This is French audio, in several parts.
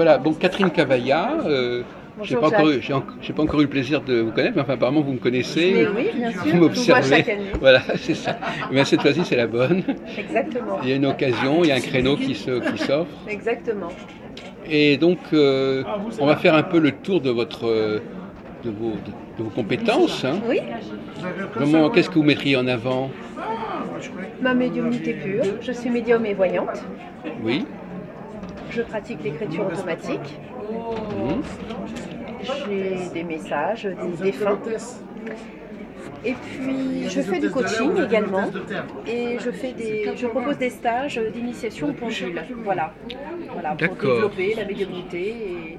Voilà, donc Catherine Cavaillat, je n'ai Bonjour pas encore Jacques. eu, j'ai pas encore eu le plaisir de vous connaître, mais enfin, apparemment vous me connaissez, Mais oui, bien sûr, vous je vous vois m'observez. chaque année. Voilà, c'est ça. Mais cette fois-ci, c'est la bonne. Exactement. Il y a une occasion, il y a un créneau qui s'offre. Exactement. Et donc, on va faire un peu le tour de vos compétences, hein. Oui, Qu'est-ce que vous mettriez en avant? ma médiumnité pure. Je suis médium et voyante. Oui. Je pratique l'écriture automatique. Mhm. J'ai des messages, des défunts. Et puis, je fais du coaching également. Et je propose des stages d'initiation au pendule. Voilà. Voilà, pour D'accord. développer la médiumnité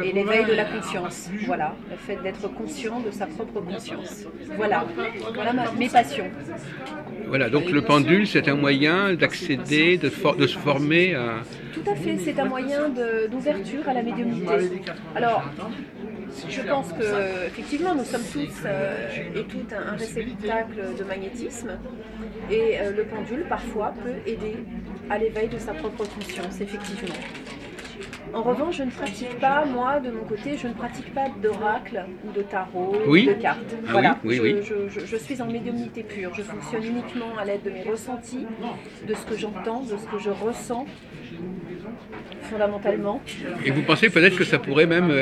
et l'éveil de la conscience. Voilà, le fait d'être conscient de sa propre conscience. Voilà, voilà mes passions. Voilà, donc le pendule, c'est un moyen d'accéder, de se former à... Tout à fait, c'est un moyen d'ouverture à la médiumnité. Alors, je pense que effectivement, nous sommes tous et toutes un réceptacle de magnétisme, et le pendule parfois peut aider à l'éveil de sa propre conscience, effectivement. En revanche, je ne pratique pas, moi, de mon côté, je ne pratique pas d'oracle ou de tarot Oui. ou de cartes. Ah voilà, oui, oui, je suis en médiumnité pure. Je fonctionne uniquement à l'aide de mes ressentis, de ce que j'entends, de ce que je ressens, fondamentalement. Et vous pensez peut-être que ça pourrait même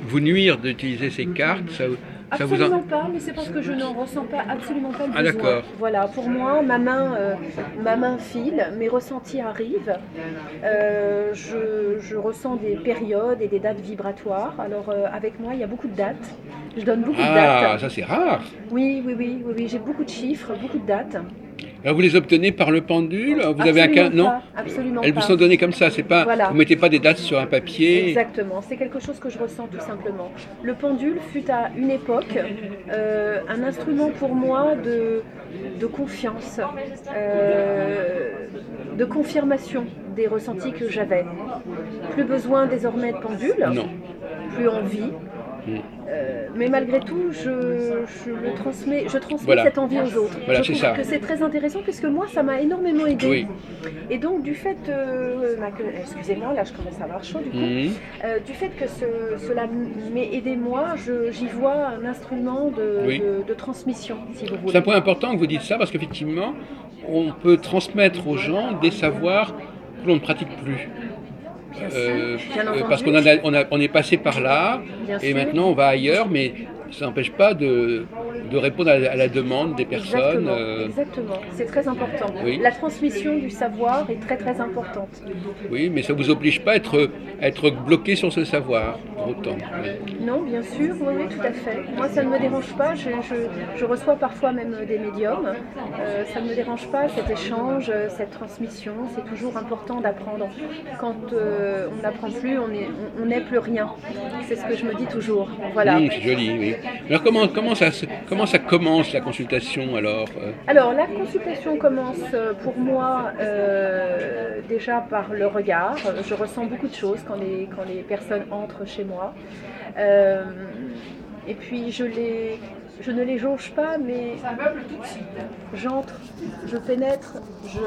vous nuire d'utiliser ces cartes, Absolument pas, mais c'est parce que je n'en ressens pas absolument pas le besoin. Ah d'accord. Voilà, pour moi, ma main file, mes ressentis arrivent. Je ressens des périodes et des dates vibratoires. Alors avec moi, il y a beaucoup de dates. Je donne beaucoup de dates. Ah, ça c'est rare. Oui, j'ai beaucoup de chiffres, beaucoup de dates. Alors vous les obtenez par le pendule? Vous avez Absolument non? pas, absolument Elles pas. vous sont données comme ça, c'est pas. Voilà. Vous mettez pas des dates sur un papier. Exactement, c'est quelque chose que je ressens tout simplement. Le pendule fut à une époque un instrument pour moi de confiance, de confirmation des ressentis que j'avais. Plus besoin désormais de pendule, Non. plus envie. Mais malgré tout, je transmets Voilà. cette envie aux autres. Voilà, je c'est trouve ça. que c'est très intéressant puisque moi, ça m'a énormément aidé. Oui. Et donc, du fait, excusez-moi, là, je commence à avoir chaud du coup. Du fait que cela m'ait aidé moi, j'y vois un instrument de transmission, si vous voulez. C'est un point important que vous dites ça parce qu'effectivement, on peut transmettre aux gens des savoirs que l'on ne pratique plus. Parce qu'on est passé par là, Bien et sûr. maintenant on va ailleurs, mais ça n'empêche pas de répondre à la demande des personnes. Exactement, c'est très important. Oui. La transmission du savoir est très très importante. Oui, mais ça ne vous oblige pas à être bloqué sur ce savoir, pour autant. Non, bien sûr, oui, tout à fait. Moi, ça ne me dérange pas. Je reçois parfois même des médiums. Ça ne me dérange pas, cet échange, cette transmission. C'est toujours important d'apprendre. Quand on n'apprend plus, on n'est plus rien. C'est ce que je me dis toujours. Voilà. C'est joli, oui. Alors comment ça commence la consultation alors? Alors la consultation commence pour moi déjà par le regard. Je ressens beaucoup de choses quand les personnes entrent chez moi. Et puis je ne les jauge pas, mais j'entre, je pénètre, je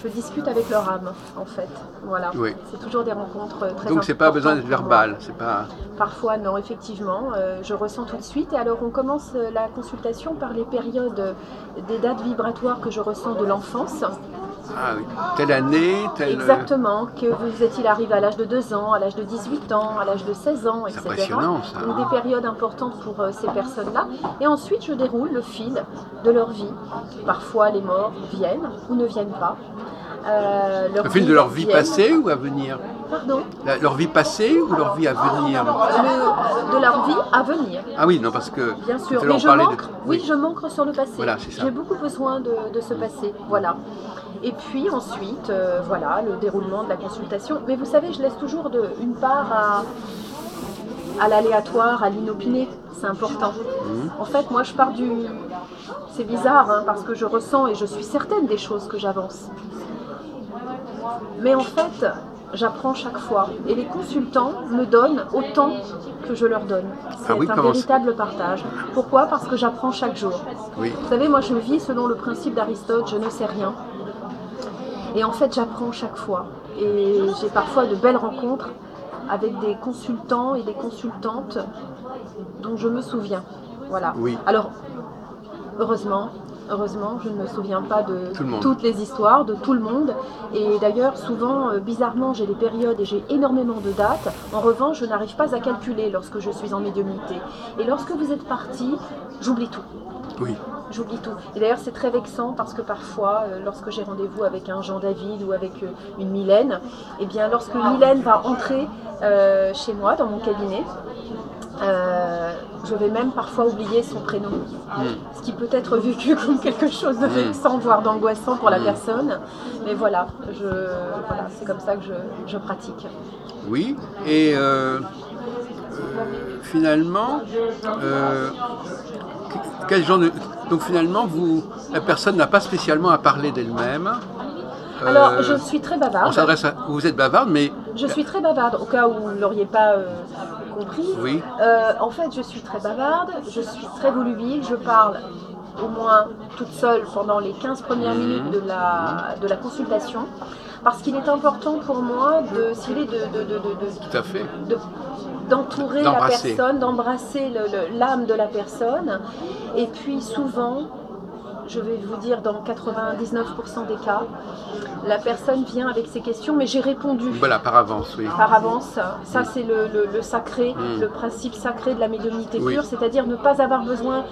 discute avec leur âme, en fait. Voilà. Oui. C'est toujours des rencontres très importantes. Donc c'est pas besoin d'être verbal, c'est pas. Parfois non, effectivement, je ressens tout de suite. Et alors on commence la consultation par les périodes des dates vibratoires que je ressens de l'enfance. Ah oui. Telle année, telle. Exactement, que vous est-il arrivé à l'âge de 2 ans, à l'âge de 18 ans, à l'âge de 16 ans, etc. C'est impressionnant ça. Donc des périodes importantes pour ces personnes-là. Et ensuite je déroule le fil de leur vie. Parfois les morts viennent ou ne viennent pas. Le fil de leur vie passée ou à venir? Pardon? Leur vie passée ou leur vie à venir? De leur vie à venir. Ah oui, non, parce que... Bien sûr, mais je manque sur le passé. Voilà, c'est ça. J'ai beaucoup besoin de ce passé, voilà. Et puis ensuite, voilà, le déroulement de la consultation. Mais vous savez, je laisse toujours une part à l'aléatoire, à l'inopiné, c'est important. En fait, moi, je pars du... C'est bizarre, hein, parce que je ressens et je suis certaine des choses que j'avance. Mais en fait, j'apprends chaque fois. Et les consultants me donnent autant que je leur donne. C'est un véritable partage. Pourquoi? Parce que j'apprends chaque jour. Oui. Vous savez, moi, je vis selon le principe d'Aristote, je ne sais rien. Et en fait, j'apprends chaque fois. Et j'ai parfois de belles rencontres avec des consultants et des consultantes dont je me souviens. Voilà. Oui. Alors, heureusement, je ne me souviens pas de Tout toutes les histoires, de tout le monde. Et d'ailleurs, souvent, bizarrement, j'ai des périodes et j'ai énormément de dates. En revanche, je n'arrive pas à calculer lorsque je suis en médiumnité. Et lorsque vous êtes parti, j'oublie tout. Oui. J'oublie tout. Et d'ailleurs, c'est très vexant parce que parfois, lorsque j'ai rendez-vous avec un Jean-David ou avec une Mylène, eh bien, lorsque Mylène va entrer chez moi, dans mon cabinet, je vais même parfois oublier son prénom, ce qui peut être vécu comme quelque chose de vexant, voire d'angoissant pour la personne. Mais voilà, c'est comme ça que je pratique. Oui, et finalement, quel genre de... Donc finalement, la personne n'a pas spécialement à parler d'elle-même. Alors, je suis très bavarde. On s'adresse à... Vous êtes bavarde, mais... Je suis très bavarde, au cas où vous ne l'auriez pas compris. Oui. En fait, je suis très bavarde, je suis très volubile, je parle au moins toute seule pendant les 15 premières minutes de la consultation, parce qu'il est important pour moi Tout à fait. d'entourer la personne, d'embrasser l'âme de la personne, et puis souvent, je vais vous dire dans 99% des cas, la personne vient avec ses questions, mais j'ai répondu. Voilà, par avance, oui. Par avance, ça c'est le sacré, le principe sacré de la médiumnité pure, c'est-à-dire ne pas avoir besoin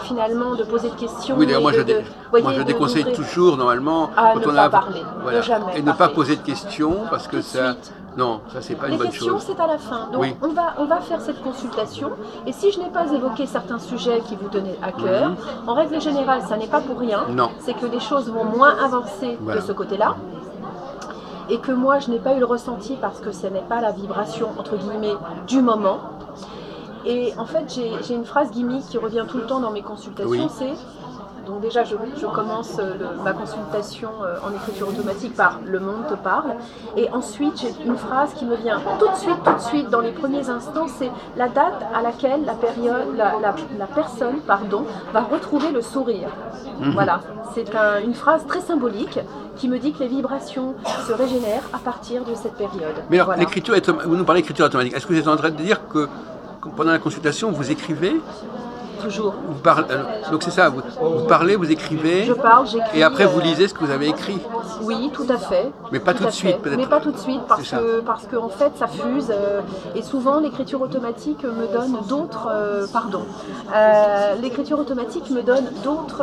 finalement de poser de questions. Oui, d'ailleurs, moi je déconseille toujours, normalement, quand on a parlé, voilà, jamais et ne pas poser de questions, parce que ça... Non, ça c'est pas une bonne chose. Les questions, c'est à la fin. Donc on va faire cette consultation. Et si je n'ai pas évoqué certains sujets qui vous tenaient à cœur, en règle générale, ça n'est pas pour rien. C'est que les choses vont moins avancer de ce côté-là. Et que moi, je n'ai pas eu le ressenti parce que ce n'est pas la vibration, entre guillemets, du moment. Et en fait, j'ai une phrase gimmick qui revient tout le temps dans mes consultations, c'est... Donc déjà, je commence ma consultation en écriture automatique par « Le monde te parle ». Et ensuite, j'ai une phrase qui me vient tout de suite, dans les premiers instants, c'est la date à laquelle la personne va retrouver le sourire. Voilà, c'est une phrase très symbolique qui me dit que les vibrations se régénèrent à partir de cette période. Mais alors, l'écriture, vous nous parlez d'écriture automatique. Est-ce que vous êtes en train de dire que pendant la consultation, vous écrivez ? Toujours. Donc c'est ça, vous parlez, vous écrivez, je parle, j'écris, et après vous lisez ce que vous avez écrit. Oui, tout à fait. Mais pas tout de suite, peut-être. Mais pas tout de suite, parce que en fait ça fuse, et souvent l'écriture automatique me donne d'autres... l'écriture automatique me donne d'autres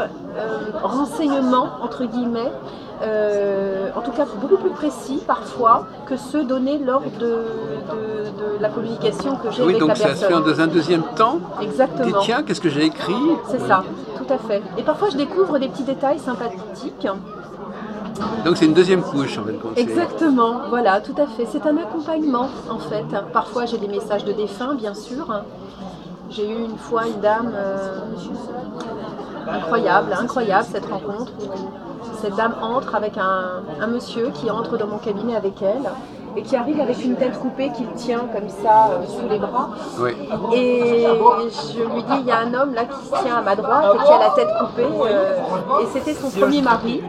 renseignements, entre guillemets, en tout cas beaucoup plus précis parfois que ceux donnés lors de la communication que j'ai avec la personne. Oui, donc ça se fait dans un deuxième temps. Exactement. Et tiens, qu'est-ce que j'ai écrit ? C'est ça, tout à fait. Et parfois je découvre des petits détails sympathiques. Donc c'est une deuxième couche en fait. Exactement, voilà, tout à fait. C'est un accompagnement en fait. Parfois j'ai des messages de défunts, bien sûr. J'ai eu une fois une dame incroyable cette rencontre où cette dame entre avec un monsieur qui entre dans mon cabinet avec elle et qui arrive avec une tête coupée qu'il tient comme ça sous les bras. Oui. Et je lui dis, il y a un homme là qui se tient à ma droite et qui a la tête coupée. Et c'était son premier mari.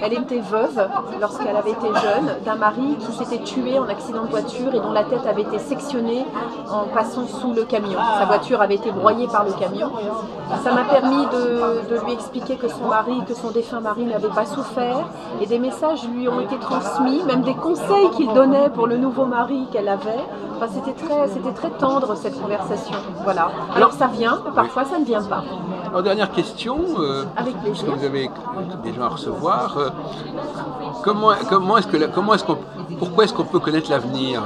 Elle était veuve lorsqu'elle avait été jeune, d'un mari qui s'était tué en accident de voiture et dont la tête avait été sectionnée en passant sous le camion. Sa voiture avait été broyée par le camion. Ça m'a permis de lui expliquer que son défunt mari n'avait pas souffert, et des messages lui ont été transmis, même des conseils qu'il donnait pour le nouveau mari qu'elle avait. Enfin, c'était très tendre cette conversation. Voilà. Alors ça vient, parfois ça ne vient pas. Alors, dernière question, parce que vous avez des gens à recevoir, pourquoi est-ce qu'on peut connaître l'avenir ?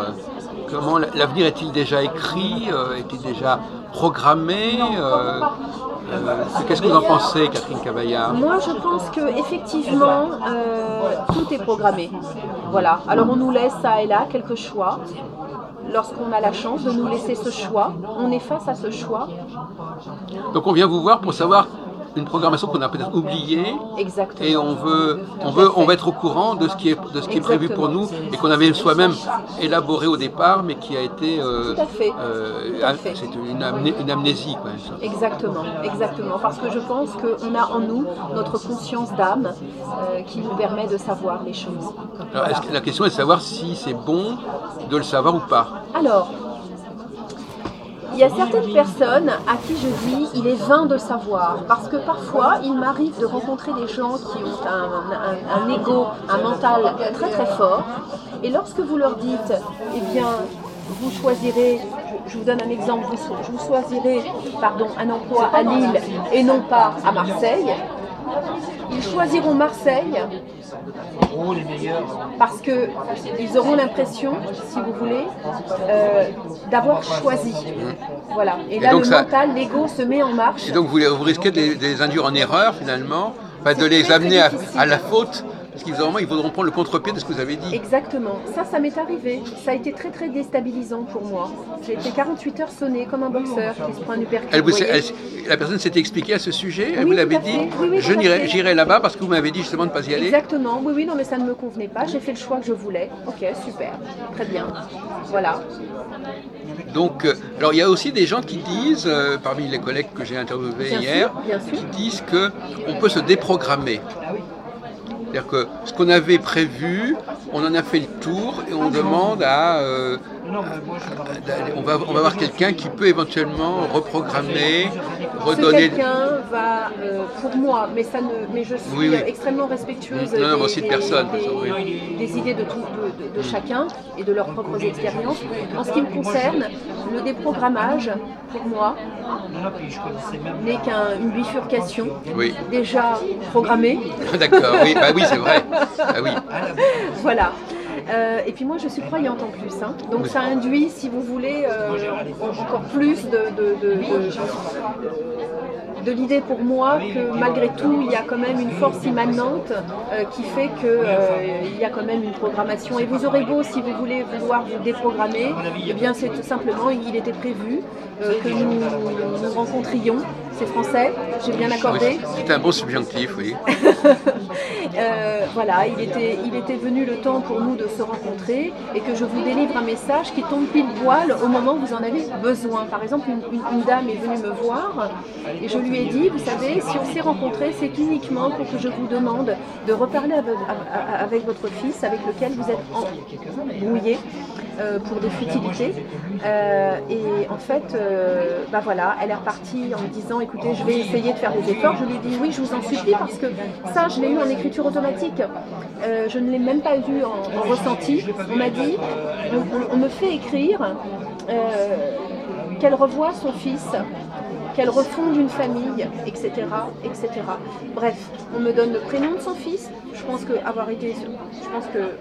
Comment l'avenir est-il déjà écrit, est-il déjà programmé ? Qu'est-ce que vous en pensez, Catherine Cavaillard ? Moi, je pense qu'effectivement, tout est programmé. Voilà. Alors, on nous laisse ça et là quelques choix. Lorsqu'on a la chance de nous laisser ce choix, on est face à ce choix. Donc, on vient vous voir pour savoir une programmation qu'on a peut-être oubliée. Exactement. Et on va être au courant de ce qui est prévu pour nous et qu'on avait soi-même élaboré au départ, mais qui a été, Tout à fait. c'est une amnésie, quoi. Exactement, exactement. Parce que je pense qu'on a en nous notre conscience d'âme qui nous permet de savoir les choses. Alors, Voilà. la question est de savoir si c'est bon de le savoir ou pas. Alors, il y a certaines personnes à qui je dis il est vain de savoir, parce que parfois il m'arrive de rencontrer des gens qui ont un ego, un mental très très fort, et lorsque vous leur dites, eh bien, vous choisirez, je vous donne un exemple, vous choisirez un emploi à Lille et non pas à Marseille, ils choisiront Marseille parce qu'ils auront l'impression, si vous voulez, d'avoir choisi. Voilà. Et là, le mental, l'ego se met en marche. Et donc vous risquez de les induire en erreur finalement, enfin, de les amener à la faute. Parce qu'ils voudront prendre le contre-pied de ce que vous avez dit. Exactement. Ça m'est arrivé. Ça a été très très déstabilisant pour moi. J'ai été 48 heures sonnée comme un boxeur qui se prend un uppercut. La personne s'était expliquée à ce sujet, elle oui, vous l'avait dit, oui, j'irai là-bas parce que vous m'avez dit justement de ne pas y aller. Exactement, oui, non mais ça ne me convenait pas, j'ai fait le choix que je voulais. Ok, super, très bien. Voilà. Donc, alors il y a aussi des gens qui disent, parmi les collègues que j'ai interviewés hier, qui disent qu'on peut se déprogrammer. C'est-à-dire que ce qu'on avait prévu, on en a fait le tour et on demande on va voir quelqu'un qui peut éventuellement reprogrammer, redonner. Quelqu'un va, pour moi, mais je suis extrêmement respectueuse des idées de chacun et de leurs propres expériences. En ce qui me concerne, le déprogrammage, pour moi, n'est qu'une bifurcation déjà programmée. D'accord, oui, c'est vrai. Oui. Voilà. Et puis moi je suis croyante en plus, hein. Donc ça induit, si vous voulez, encore plus de l'idée pour moi que malgré tout il y a quand même une force immanente qui fait qu'il y a quand même une programmation. Et vous aurez beau, si vous voulez vouloir vous déprogrammer, eh bien c'est tout simplement, il était prévu que nous rencontrions. C'est français, j'ai bien accordé. C'est un bon subjonctif, oui. Voilà, il était venu le temps pour nous de se rencontrer et que je vous délivre un message qui tombe pile poil au moment où vous en avez besoin. Par exemple, une dame est venue me voir et je lui ai dit, vous savez, si on s'est rencontrés, c'est uniquement pour que je vous demande de reparler avec votre fils avec lequel vous êtes embrouillé pour des futilités. Et en fait, voilà, elle est repartie en me disant, écoutez, je vais essayer de faire des efforts. Je lui ai dit, oui, je vous en supplie, parce que ça, je l'ai eu en écriture automatique. Je ne l'ai même pas eu en ressenti. On m'a dit, on me fait écrire qu'elle revoit son fils, qu'elle refonde une famille, etc., etc. Bref, on me donne le prénom de son fils. Je pense que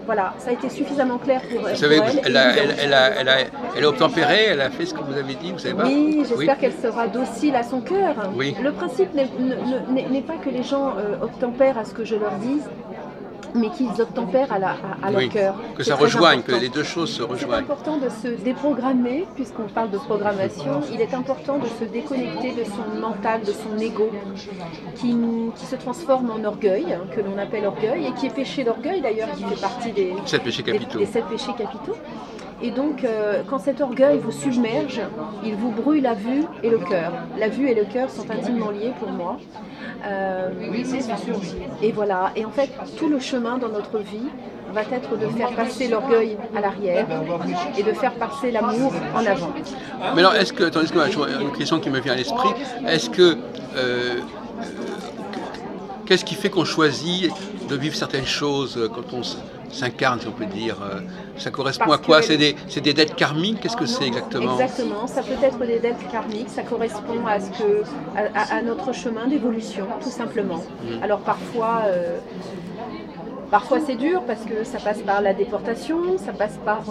voilà, ça a été suffisamment clair pour elle. Vous savez, elle a obtempéré, elle a fait ce que vous avez dit, vous savez pas? Oui, j'espère qu'elle sera docile à son cœur. Oui. Le principe n'est pas que les gens obtempèrent à ce que je leur dise, mais qu'ils obtempèrent à leur cœur. Que ça rejoigne, que les deux choses se rejoignent. C'est important de se déprogrammer, puisqu'on parle de programmation, il est important de se déconnecter de son mental, de son ego, qui se transforme en orgueil, que l'on appelle orgueil, et qui est péché d'orgueil d'ailleurs, qui fait partie des 7 péchés capitaux. Des 7 péchés capitaux. Et donc, quand cet orgueil vous submerge, il vous brouille la vue et le cœur. La vue et le cœur sont intimement liés pour moi. Et voilà. Et en fait, tout le chemin dans notre vie va être de faire passer l'orgueil à l'arrière et de faire passer l'amour en avant. Mais alors, tandis que une question qui me vient à l'esprit, qu'est-ce qui fait qu'on choisit de vivre certaines choses quand on s'incarne, si on peut dire? Ça correspond à quoi? C'est des dettes karmiques? Qu'est-ce que c'est exactement? Exactement, ça peut être des dettes karmiques, ça correspond à notre chemin d'évolution, tout simplement. Alors parfois c'est dur parce que ça passe par la déportation, ça passe par,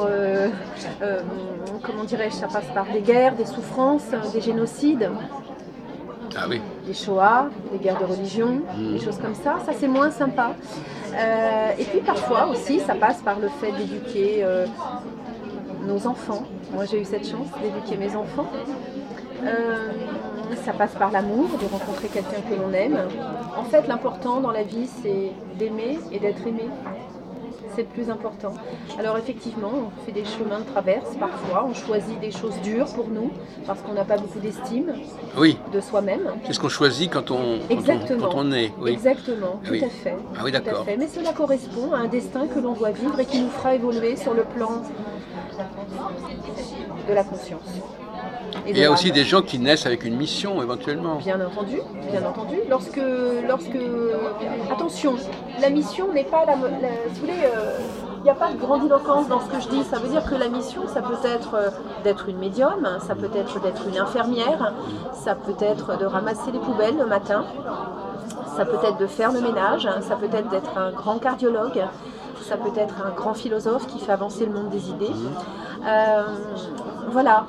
ça passe par des guerres, des souffrances, des génocides. Ah oui. Des Shoah, des guerres de religion, des choses comme ça. Ça, c'est moins sympa. Et puis parfois aussi, ça passe par le fait d'éduquer nos enfants. Moi, j'ai eu cette chance d'éduquer mes enfants. Ça passe par l'amour, de rencontrer quelqu'un que l'on aime. En fait, l'important dans la vie, c'est d'aimer et d'être aimé. C'est le plus important. Alors effectivement, on fait des chemins de traverse parfois, on choisit des choses dures pour nous, parce qu'on n'a pas beaucoup d'estime de soi-même. C'est ce qu'on choisit quand on est. Oui. Exactement, tout à fait. Ah oui, d'accord. Mais cela correspond à un destin que l'on doit vivre et qui nous fera évoluer sur le plan de la conscience. Et il y a aussi des gens qui naissent avec une mission éventuellement. Bien entendu, bien entendu. Attention, la mission n'est pas si vous voulez, il n'y a pas de grandiloquence dans ce que je dis. Ça veut dire que la mission, ça peut être d'être une médium, ça peut être d'être une infirmière, ça peut être de ramasser les poubelles le matin, ça peut être de faire le ménage, ça peut être d'être un grand cardiologue, ça peut être un grand philosophe qui fait avancer le monde des idées. Voilà,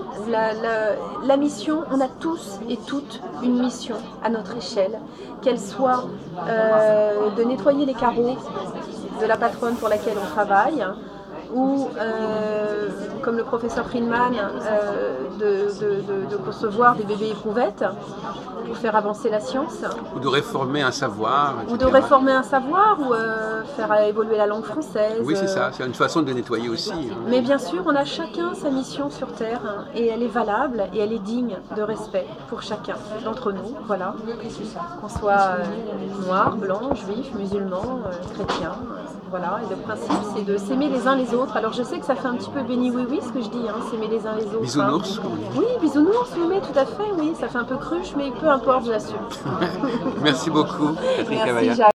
la mission, on a tous et toutes une mission à notre échelle, qu'elle soit de nettoyer les carreaux de la patronne pour laquelle on travaille, ou comme le professeur Friedman, de concevoir des bébés éprouvettes pour faire avancer la science. Ou de réformer un savoir. Ou de réformer un savoir, ou faire évoluer la langue française. Oui, c'est ça, c'est une façon de nettoyer aussi. Mais bien sûr, on a chacun sa mission sur Terre, et elle est valable, et elle est digne de respect pour chacun d'entre nous, voilà. Qu'on soit noir, blanc, juif, musulman, chrétien. Voilà, et le principe, c'est de s'aimer les uns les autres. Alors je sais que ça fait un petit peu béni oui ce que je dis, s'aimer les uns les autres. Bisounours, comme on dit. Oui, bisounours, oui, tout à fait, oui. Ça fait un peu cruche, mais peu importe, je l'assume. Merci beaucoup, Catherine Cavaillard.